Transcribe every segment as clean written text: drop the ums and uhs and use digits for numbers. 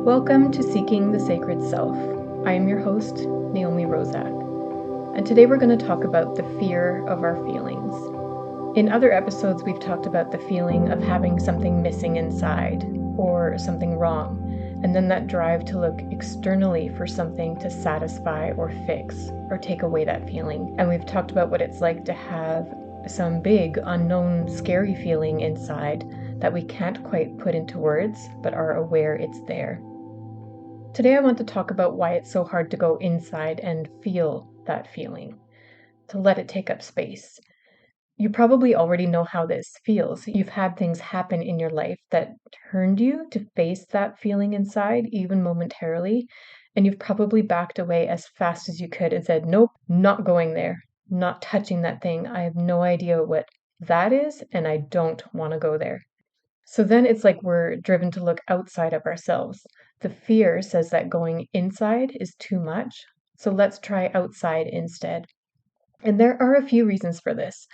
Welcome to Seeking the Sacred Self. I am your host, Naomi Rozak, and today we're going to talk about the fear of our feelings. In other episodes, we've talked about the feeling of having something missing inside or something wrong, and then that drive to look externally for something to satisfy or fix or take away that feeling. And we've talked about what it's like to have some big, unknown, scary feeling inside that we can't quite put into words, but are aware it's there. Today I want to talk about why it's so hard to go inside and feel that feeling, to let it take up space. You probably already know how this feels. You've had things happen in your life that turned you to face that feeling inside, even momentarily, and you've probably backed away as fast as you could and said, nope, not going there, not touching that thing. I have no idea what that is, and I don't want to go there. So then it's like we're driven to look outside of ourselves. The fear says that going inside is too much, so let's try outside instead. And there are a few reasons for this.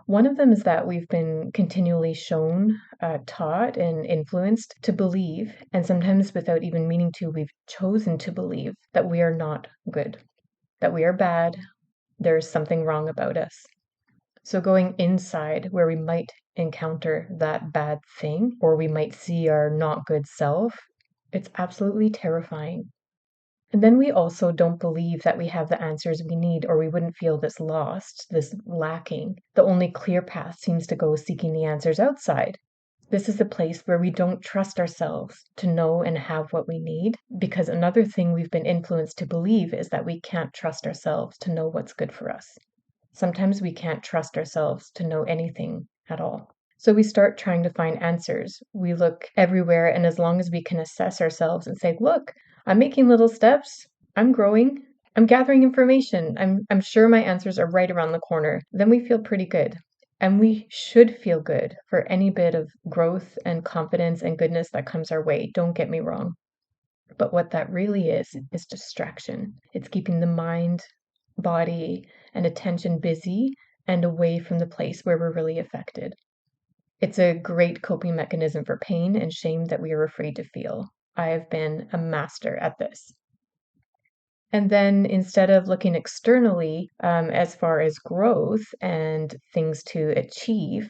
One of them is that we've been continually shown, taught, and influenced to believe, and sometimes without even meaning to, we've chosen to believe that we are not good, that we are bad, there's something wrong about us. So going inside where we might encounter that bad thing, or we might see our not good self, it's absolutely terrifying. And then we also don't believe that we have the answers we need, or we wouldn't feel this lost, this lacking. The only clear path seems to go seeking the answers outside. This is the place where we don't trust ourselves to know and have what we need, because another thing we've been influenced to believe is that we can't trust ourselves to know what's good for us. Sometimes we can't trust ourselves to know anything at all. So we start trying to find answers. We look everywhere, and as long as we can assess ourselves and say, look, I'm making little steps, I'm growing, I'm gathering information, I'm sure my answers are right around the corner, then we feel pretty good. And we should feel good for any bit of growth and confidence and goodness that comes our way. Don't get me wrong. But what that really is distraction. It's keeping the mind, body, and attention busy and away from the place where we're really affected. It's a great coping mechanism for pain and shame that we are afraid to feel. I have been a master at this. And then instead of looking externally as far as growth and things to achieve,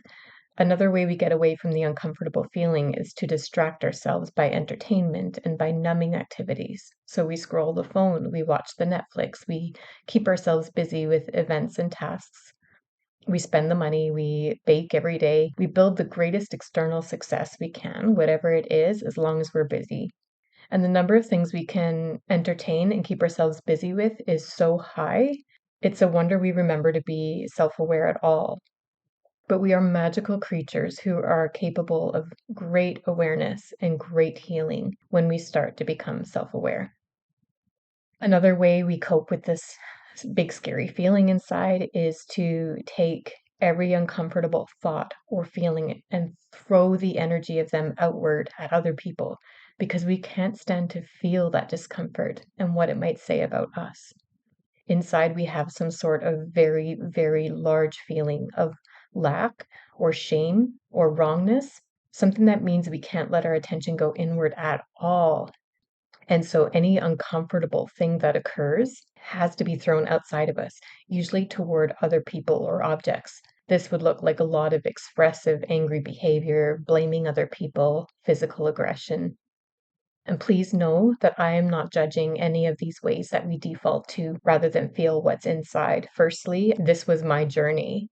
another way we get away from the uncomfortable feeling is to distract ourselves by entertainment and by numbing activities. So we scroll the phone, we watch the Netflix, we keep ourselves busy with events and tasks. We spend the money, we bake every day, we build the greatest external success we can, whatever it is, as long as we're busy. And the number of things we can entertain and keep ourselves busy with is so high, it's a wonder we remember to be self-aware at all. But we are magical creatures who are capable of great awareness and great healing when we start to become self-aware. Another way we cope with this big scary feeling inside is to take every uncomfortable thought or feeling and throw the energy of them outward at other people because we can't stand to feel that discomfort and what it might say about us. Inside, we have some sort of very, very large feeling of lack or shame or wrongness, something that means we can't let our attention go inward at all. And so any uncomfortable thing that occurs has to be thrown outside of us, usually toward other people or objects. This would look like a lot of expressive, angry behavior, blaming other people, physical aggression. And please know that I am not judging any of these ways that we default to rather than feel what's inside. Firstly, this was my journey,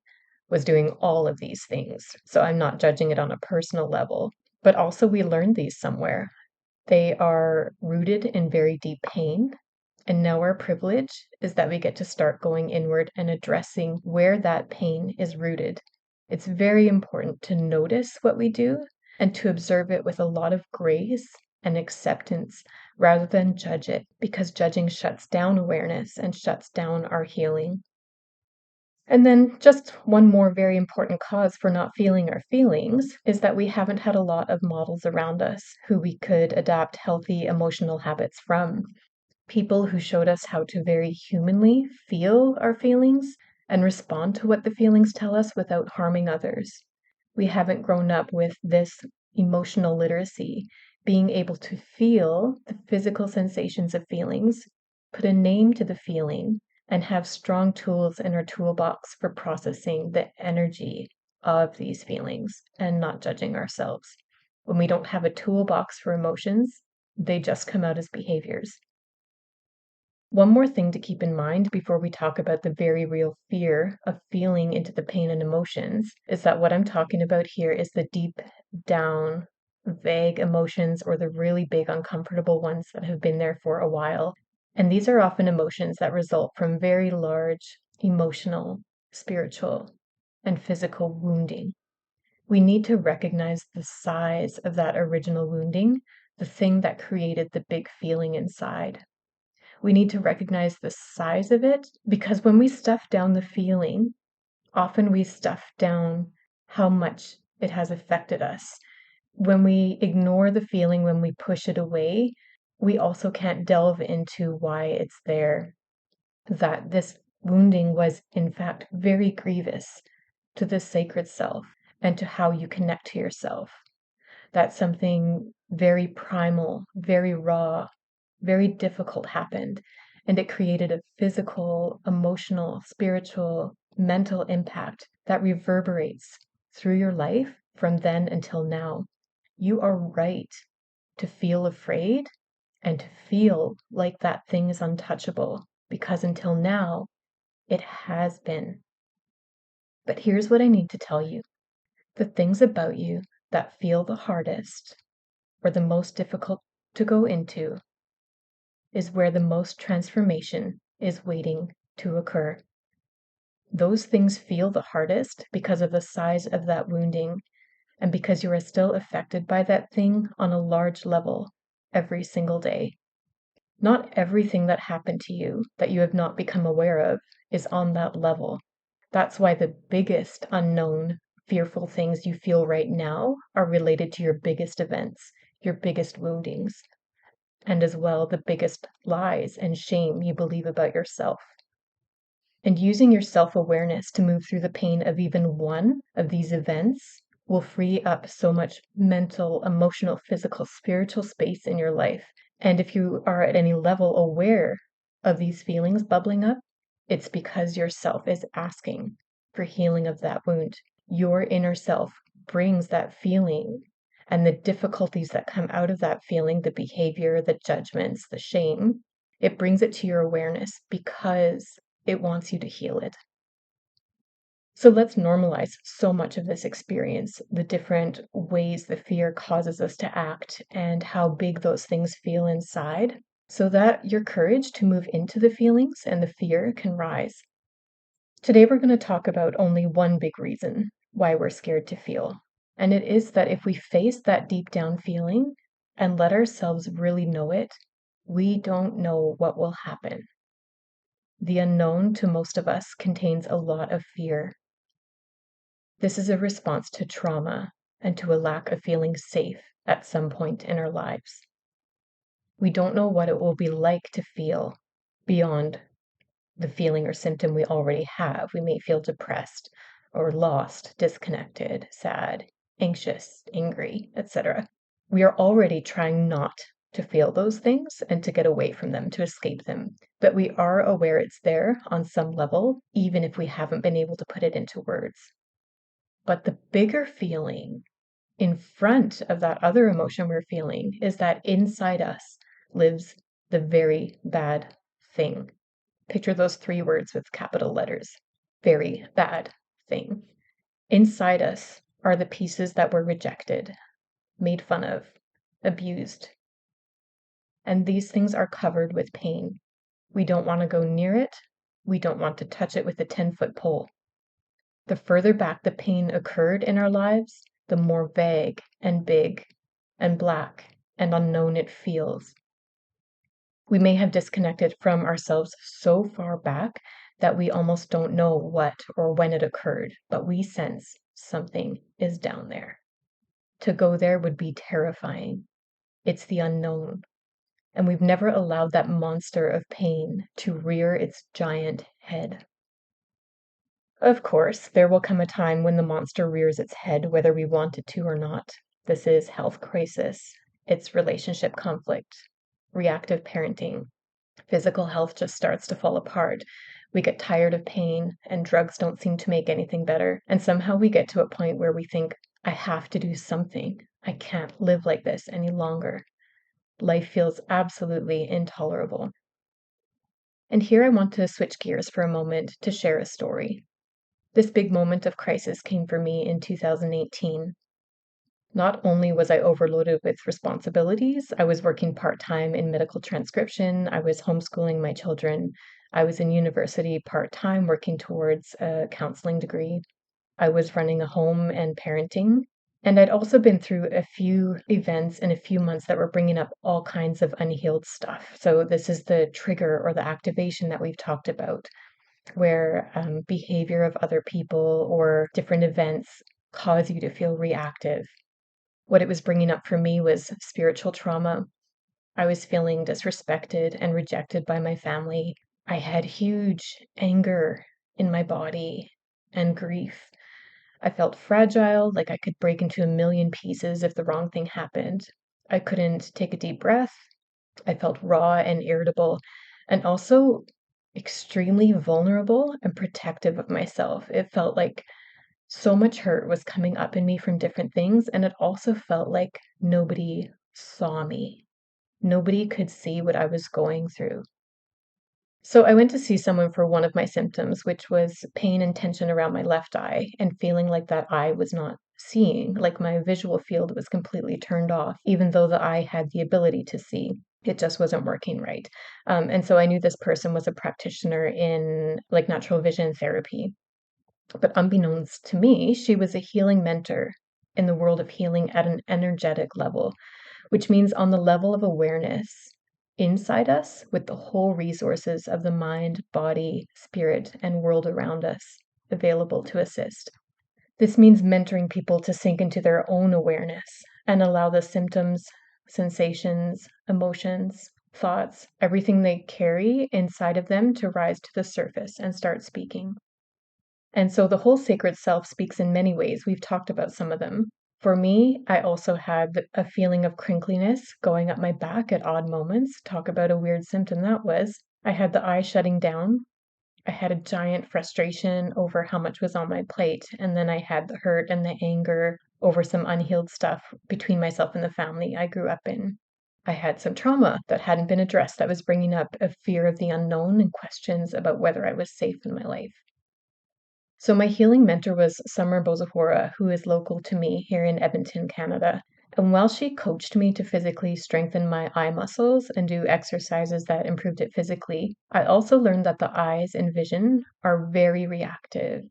was doing all of these things. So I'm not judging it on a personal level. But also we learned these somewhere. They are rooted in very deep pain. And now our privilege is that we get to start going inward and addressing where that pain is rooted. It's very important to notice what we do and to observe it with a lot of grace and acceptance rather than judge it, because judging shuts down awareness and shuts down our healing. And then just one more very important cause for not feeling our feelings is that we haven't had a lot of models around us who we could adapt healthy emotional habits from. People who showed us how to very humanly feel our feelings and respond to what the feelings tell us without harming others. We haven't grown up with this emotional literacy, being able to feel the physical sensations of feelings, put a name to the feeling, and have strong tools in our toolbox for processing the energy of these feelings and not judging ourselves. When we don't have a toolbox for emotions, they just come out as behaviors. One more thing to keep in mind before we talk about the very real fear of feeling into the pain and emotions is that what I'm talking about here is the deep down, vague emotions or the really big uncomfortable ones that have been there for a while. And these are often emotions that result from very large emotional, spiritual, and physical wounding. We need to recognize the size of that original wounding, the thing that created the big feeling inside. We need to recognize the size of it because when we stuff down the feeling, often we stuff down how much it has affected us. When we ignore the feeling, when we push it away, we also can't delve into why it's there. That this wounding was, in fact, very grievous to the sacred self and to how you connect to yourself. That something very primal, very raw, very difficult happened, and it created a physical, emotional, spiritual, mental impact that reverberates through your life from then until now. You are right to feel afraid and to feel like that thing is untouchable because until now it has been. But here's what I need to tell you. The things about you that feel the hardest or the most difficult to go into is where the most transformation is waiting to occur. Those things feel the hardest because of the size of that wounding and because you are still affected by that thing on a large level every single day. Not everything that happened to you that you have not become aware of is on that level. That's why the biggest unknown, fearful things you feel right now are related to your biggest events, your biggest woundings, and as well the biggest lies and shame you believe about yourself. And using your self-awareness to move through the pain of even one of these events will free up so much mental, emotional, physical, spiritual space in your life. And if you are at any level aware of these feelings bubbling up, it's because your self is asking for healing of that wound. Your inner self brings that feeling and the difficulties that come out of that feeling, the behavior, the judgments, the shame, it brings it to your awareness because it wants you to heal it. So let's normalize so much of this experience, the different ways the fear causes us to act and how big those things feel inside, so that your courage to move into the feelings and the fear can rise. Today, we're going to talk about only one big reason why we're scared to feel. And it is that if we face that deep down feeling and let ourselves really know it, we don't know what will happen. The unknown to most of us contains a lot of fear. This is a response to trauma and to a lack of feeling safe at some point in our lives. We don't know what it will be like to feel beyond the feeling or symptom we already have. We may feel depressed or lost, disconnected, sad, anxious, angry, etc. We are already trying not to feel those things and to get away from them, to escape them. But we are aware it's there on some level, even if we haven't been able to put it into words. But the bigger feeling in front of that other emotion we're feeling is that inside us lives the very bad thing. Picture those 3 words with capital letters. Very bad thing. Inside us are the pieces that were rejected, made fun of, abused. And these things are covered with pain. We don't want to go near it. We don't want to touch it with a 10-foot pole. The further back the pain occurred in our lives, the more vague and big and black and unknown it feels. We may have disconnected from ourselves so far back that we almost don't know what or when it occurred, but we sense something is down there. To go there would be terrifying. It's the unknown. And we've never allowed that monster of pain to rear its giant head. Of course, there will come a time when the monster rears its head, whether we want it to or not. This is health crisis. It's relationship conflict, reactive parenting. Physical health just starts to fall apart. We get tired of pain, and drugs don't seem to make anything better. And somehow we get to a point where we think, I have to do something. I can't live like this any longer. Life feels absolutely intolerable. And here I want to switch gears for a moment to share a story. This big moment of crisis came for me in 2018. Not only was I overloaded with responsibilities, I was working part-time in medical transcription, I was homeschooling my children, I was in university part-time working towards a counseling degree, I was running a home and parenting, and I'd also been through a few events in a few months that were bringing up all kinds of unhealed stuff. So this is the trigger or the activation that we've talked about, where behavior of other people or different events cause you to feel reactive. What it was bringing up for me was spiritual trauma. I was feeling disrespected and rejected by my family. I had huge anger in my body and grief. I felt fragile, like I could break into a million pieces if the wrong thing happened. I couldn't take a deep breath. I felt raw and irritable, and also extremely vulnerable and protective of myself. It felt like so much hurt was coming up in me from different things, and it also felt like nobody saw me. Nobody could see what I was going through. So I went to see someone for one of my symptoms, which was pain and tension around my left eye and feeling like that eye was not seeing, like my visual field was completely turned off, even though the eye had the ability to see. It just wasn't working right. And so I knew this person was a practitioner in like natural vision therapy. But unbeknownst to me, she was a healing mentor in the world of healing at an energetic level, which means on the level of awareness inside us with the whole resources of the mind, body, spirit, and world around us available to assist. This means mentoring people to sink into their own awareness and allow the symptoms, sensations, emotions, thoughts, everything they carry inside of them to rise to the surface and start speaking. And so the whole sacred self speaks in many ways. We've talked about some of them. For me, I also had a feeling of crinkliness going up my back at odd moments. Talk about a weird symptom that was. I had the eye shutting down. I had a giant frustration over how much was on my plate. And then I had the hurt and the anger over some unhealed stuff between myself and the family I grew up in. I had some trauma that hadn't been addressed that was bringing up a fear of the unknown and questions about whether I was safe in my life. So my healing mentor was Summer Bozahora, who is local to me here in Edmonton, Canada. And while she coached me to physically strengthen my eye muscles and do exercises that improved it physically, I also learned that the eyes and vision are very reactive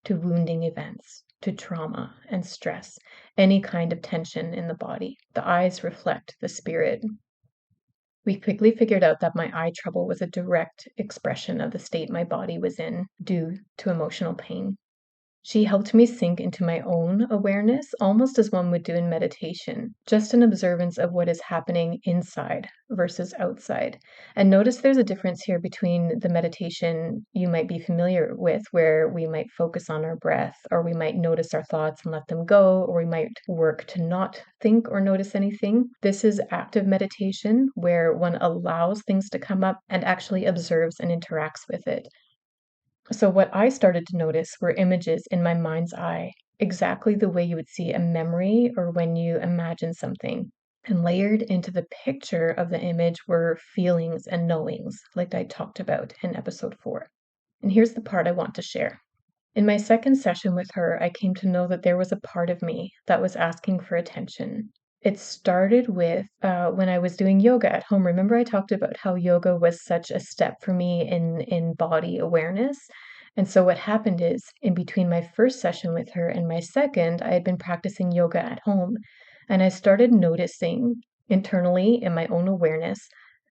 to wounding events, to trauma and stress, any kind of tension in the body. The eyes reflect the spirit. We quickly figured out that my eye trouble was a direct expression of the state my body was in due to emotional pain. She helped me sink into my own awareness, almost as one would do in meditation, just an observance of what is happening inside versus outside. And notice there's a difference here between the meditation you might be familiar with, where we might focus on our breath, or we might notice our thoughts and let them go, or we might work to not think or notice anything. This is active meditation, where one allows things to come up and actually observes and interacts with it. So what I started to notice were images in my mind's eye, exactly the way you would see a memory or when you imagine something. And layered into the picture of the image were feelings and knowings, like I talked about in episode 4. And here's the part I want to share. In my second session with her, I came to know that there was a part of me that was asking for attention. It started with when I was doing yoga at home. Remember, I talked about how yoga was such a step for me in body awareness. And so what happened is, in between my first session with her and my second, I had been practicing yoga at home. And I started noticing internally in my own awareness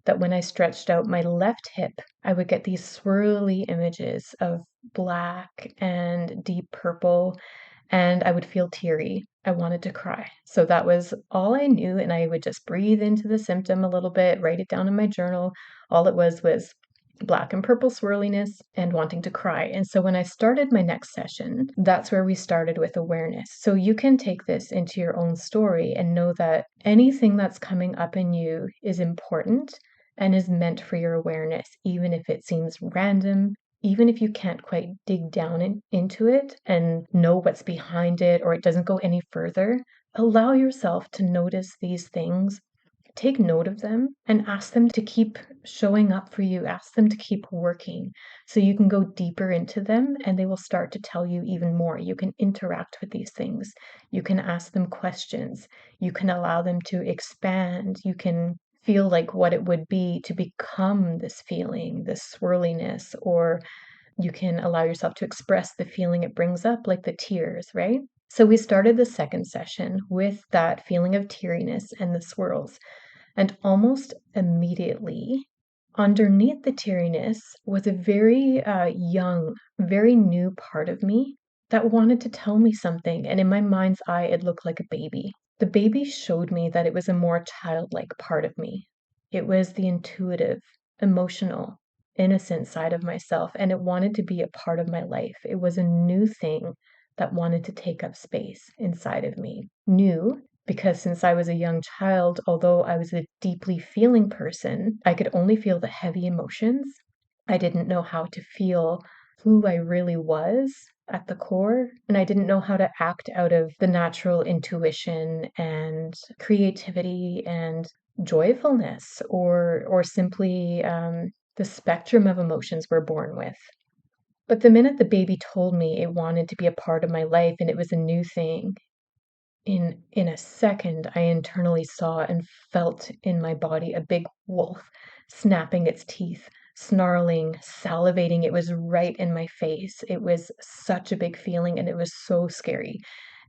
that when I stretched out my left hip, I would get these swirly images of black and deep purple, and I would feel teary. I wanted to cry. So that was all I knew, and I would just breathe into the symptom a little bit, write it down in my journal. All it was black and purple swirliness, and wanting to cry. And so when I started my next session, that's where we started with awareness. So you can take this into your own story and know that anything that's coming up in you is important and is meant for your awareness, even if it seems random, even if you can't quite dig down into it and know what's behind it, or it doesn't go any further. Allow yourself to notice these things. Take note of them and ask them to keep showing up for you. Ask them to keep working so you can go deeper into them and they will start to tell you even more. You can interact with these things. You can ask them questions. You can allow them to expand. You can feel like what it would be to become this feeling, this swirliness, or you can allow yourself to express the feeling it brings up, like the tears, right? So we started the second session with that feeling of teariness and the swirls. And almost immediately, underneath the teariness was a very young, very new part of me that wanted to tell me something. And in my mind's eye, it looked like a baby. The baby showed me that it was a more childlike part of me. It was the intuitive, emotional, innocent side of myself, and it wanted to be a part of my life. It was a new thing that wanted to take up space inside of me. New because since I was a young child, although I was a deeply feeling person, I could only feel the heavy emotions. I didn't know how to feel who I really was at the core, and I didn't know how to act out of the natural intuition and creativity and joyfulness or simply the spectrum of emotions we're born with. But the minute the baby told me it wanted to be a part of my life and it was a new thing, in a second, I internally saw and felt in my body a big wolf snapping its teeth, snarling, salivating. It was right in my face. It was such a big feeling and it was so scary.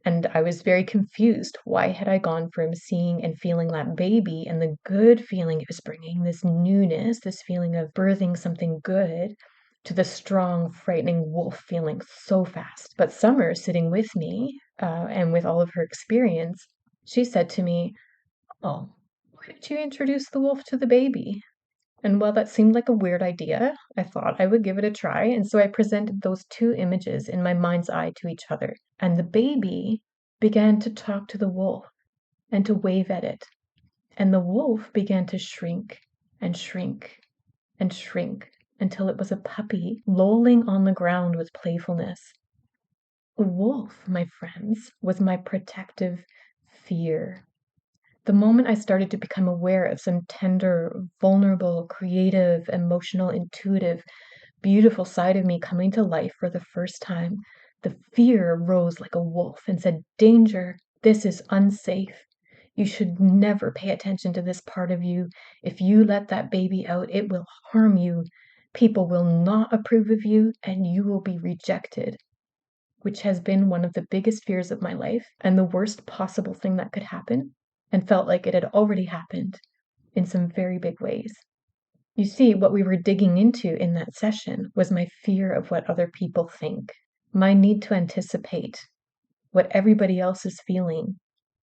And I was very confused. Why had I gone from seeing and feeling that baby and the good feeling it was bringing, this newness, this feeling of birthing something good, to the strong, frightening wolf feeling so fast? But Summer, sitting with me, and with all of her experience, she said to me, "Oh, why did you introduce the wolf to the baby?" And while that seemed like a weird idea, I thought I would give it a try, and so I presented those two images in my mind's eye to each other. And the baby began to talk to the wolf and to wave at it. And the wolf began to shrink and shrink and shrink until it was a puppy lolling on the ground with playfulness. The wolf, my friends, was my protective fear. The moment I started to become aware of some tender, vulnerable, creative, emotional, intuitive, beautiful side of me coming to life for the first time, the fear rose like a wolf and said, "Danger, this is unsafe. You should never pay attention to this part of you. If you let that baby out, it will harm you. People will not approve of you and you will be rejected," which has been one of the biggest fears of my life and the worst possible thing that could happen, and felt like it had already happened in some very big ways. You see, what we were digging into in that session was my fear of what other people think, my need to anticipate what everybody else is feeling,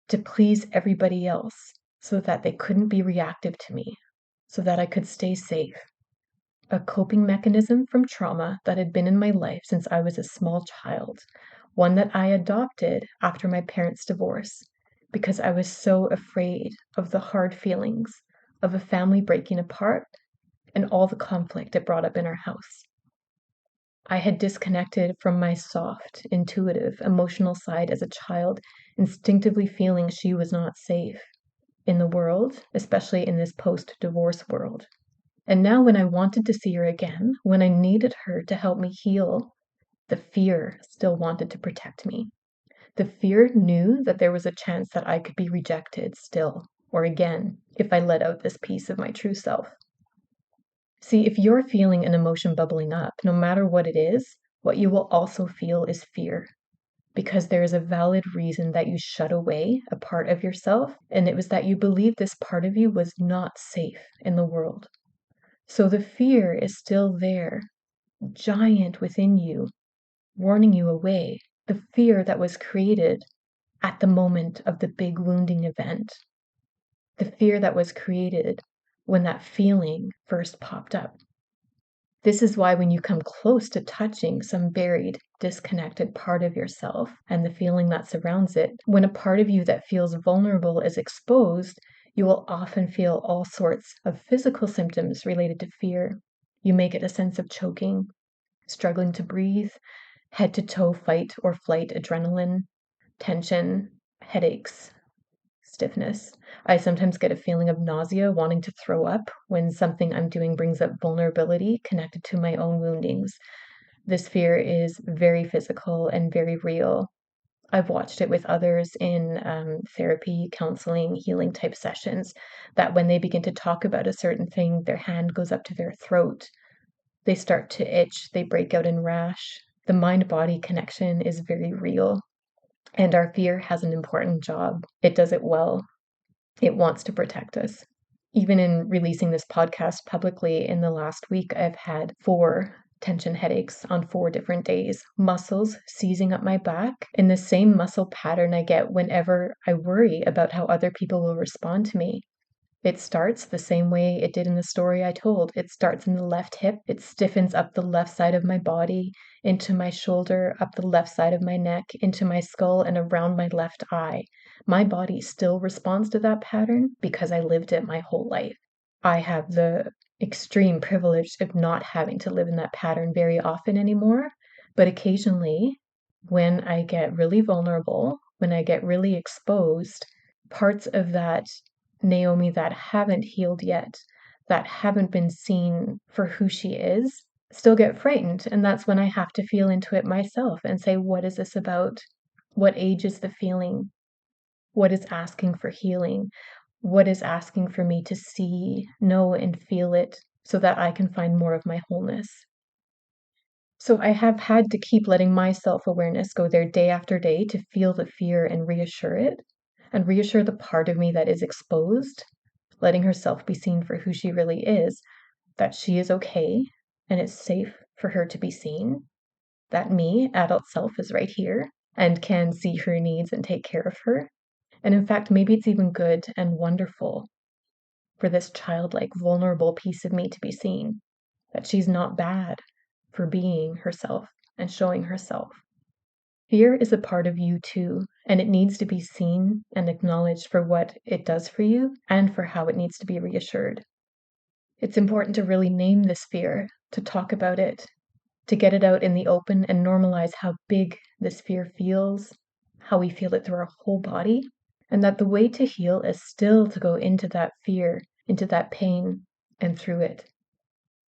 to please everybody else so that they couldn't be reactive to me, so that I could stay safe. A coping mechanism from trauma that had been in my life since I was a small child, one that I adopted after my parents' divorce because I was so afraid of the hard feelings of a family breaking apart and all the conflict it brought up in our house. I had disconnected from my soft, intuitive, emotional side as a child, instinctively feeling she was not safe in the world, especially in this post-divorce world. And now, when I wanted to see her again, when I needed her to help me heal, the fear still wanted to protect me. The fear knew that there was a chance that I could be rejected still, or again, if I let out this piece of my true self. See, if you're feeling an emotion bubbling up, no matter what it is, what you will also feel is fear, because there is a valid reason that you shut away a part of yourself, and it was that you believed this part of you was not safe in the world. So the fear is still there, giant within you, warning you away. The fear that was created at the moment of the big wounding event. The fear that was created when that feeling first popped up. This is why when you come close to touching some buried, disconnected part of yourself and the feeling that surrounds it, when a part of you that feels vulnerable is exposed, you will often feel all sorts of physical symptoms related to fear. You may get a sense of choking, struggling to breathe, head to toe fight or flight adrenaline, tension, headaches, stiffness. I sometimes get a feeling of nausea, wanting to throw up when something I'm doing brings up vulnerability connected to my own woundings. This fear is very physical and very real. I've watched it with others in therapy, counseling, healing type sessions, that when they begin to talk about a certain thing, their hand goes up to their throat. They start to itch, they break out in rash. The mind body connection is very real. And our fear has an important job. It does it well. It wants to protect us. Even in releasing this podcast publicly in the last week, I've had 4 tension headaches on 4 different days, muscles seizing up my back in the same muscle pattern I get whenever I worry about how other people will respond to me. It starts the same way it did in the story I told. It starts in the left hip. It stiffens up the left side of my body, into my shoulder, up the left side of my neck, into my skull, and around my left eye. My body still responds to that pattern because I lived it my whole life. I have the extreme privilege of not having to live in that pattern very often anymore, but occasionally, when I get really vulnerable, when I get really exposed, parts of that Naomi that haven't healed yet, that haven't been seen for who she is, still get frightened. And that's when I have to feel into it myself and say, what is this about? What age is the feeling? What is asking for healing? What is asking for me to see, know, and feel it so that I can find more of my wholeness? So I have had to keep letting my self-awareness go there day after day to feel the fear and reassure it, and reassure the part of me that is exposed, letting herself be seen for who she really is, that she is okay and it's safe for her to be seen, that me, adult self, is right here and can see her needs and take care of her. And in fact, maybe it's even good and wonderful for this childlike, vulnerable piece of me to be seen, that she's not bad for being herself and showing herself. Fear is a part of you too, and it needs to be seen and acknowledged for what it does for you and for how it needs to be reassured. It's important to really name this fear, to talk about it, to get it out in the open and normalize how big this fear feels, how we feel it through our whole body, and that the way to heal is still to go into that fear, into that pain, and through it.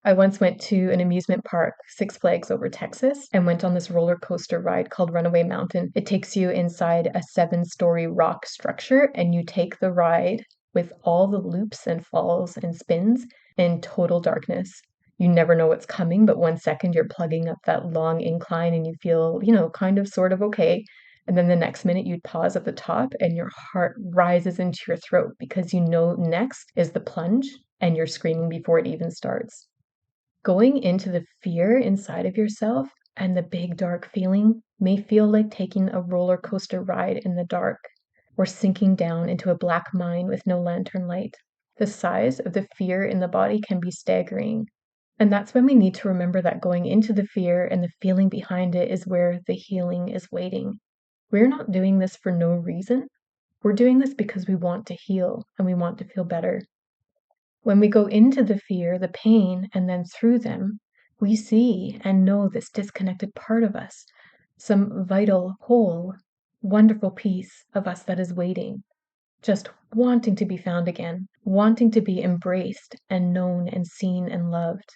I once went to an amusement park, Six Flags over Texas, and went on this roller coaster ride called Runaway Mountain. It takes you inside a 7-story rock structure, and you take the ride with all the loops and falls and spins in total darkness. You never know what's coming, but one second you're plugging up that long incline and you feel, kind of sort of okay. And then the next minute you'd pause at the top and your heart rises into your throat because you know next is the plunge and you're screaming before it even starts. Going into the fear inside of yourself and the big dark feeling may feel like taking a roller coaster ride in the dark or sinking down into a black mine with no lantern light. The size of the fear in the body can be staggering. And that's when we need to remember that going into the fear and the feeling behind it is where the healing is waiting. We're not doing this for no reason. We're doing this because we want to heal and we want to feel better. When we go into the fear, the pain, and then through them, we see and know this disconnected part of us, some vital, whole, wonderful piece of us that is waiting, just wanting to be found again, wanting to be embraced and known and seen and loved.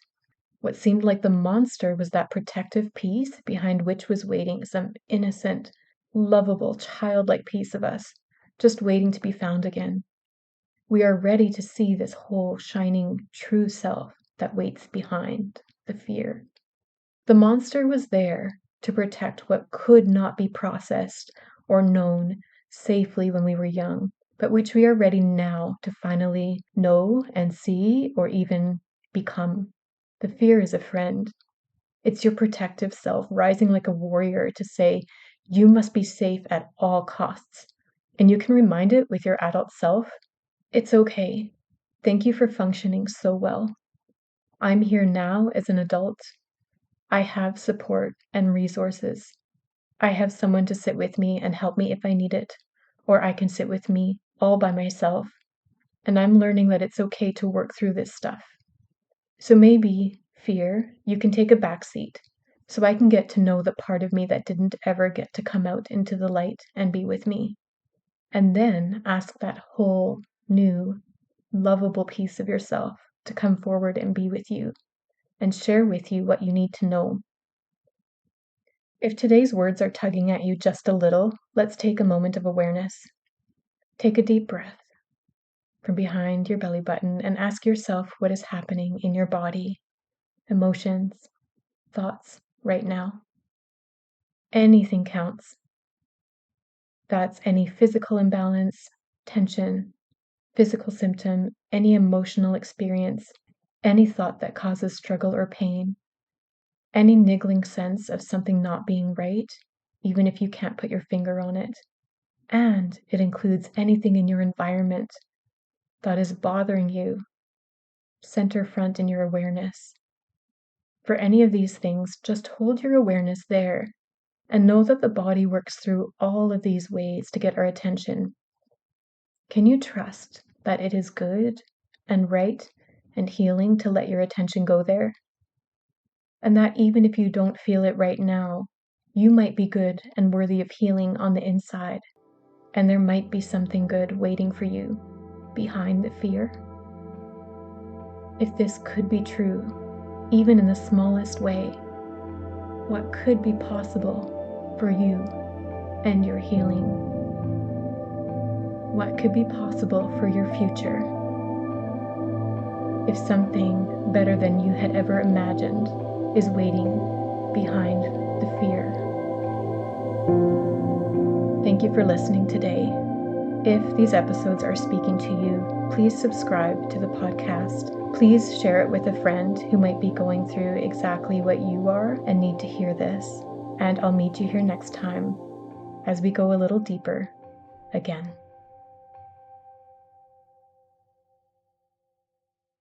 What seemed like the monster was that protective piece behind which was waiting some innocent, lovable, childlike piece of us, just waiting to be found again. We are ready to see this whole shining true self that waits behind the fear. The monster was there to protect what could not be processed or known safely when we were young, but which we are ready now to finally know and see or even become. The fear is a friend. It's your protective self rising like a warrior to say, you must be safe at all costs. And you can remind it with your adult self, it's okay. Thank you for functioning so well. I'm here now as an adult. I have support and resources. I have someone to sit with me and help me if I need it, or I can sit with me all by myself. And I'm learning that it's okay to work through this stuff. So maybe, fear, you can take a back seat so I can get to know the part of me that didn't ever get to come out into the light and be with me. And then ask that whole new, lovable piece of yourself to come forward and be with you and share with you what you need to know. If today's words are tugging at you just a little, let's take a moment of awareness. Take a deep breath from behind your belly button and ask yourself what is happening in your body, emotions, thoughts right now. Anything counts. That's any physical imbalance, tension, physical symptom, any emotional experience, any thought that causes struggle or pain, any niggling sense of something not being right, even if you can't put your finger on it. And it includes anything in your environment that is bothering you, center front in your awareness. For any of these things, just hold your awareness there and know that the body works through all of these ways to get our attention. Can you trust that it is good and right and healing to let your attention go there? And that even if you don't feel it right now, you might be good and worthy of healing on the inside, and there might be something good waiting for you behind the fear. If this could be true, even in the smallest way, what could be possible for you and your healing? What could be possible for your future? If something better than you had ever imagined is waiting behind the fear. Thank you for listening today. If these episodes are speaking to you, please subscribe to the podcast. Please share it with a friend who might be going through exactly what you are and need to hear this. And I'll meet you here next time as we go a little deeper again.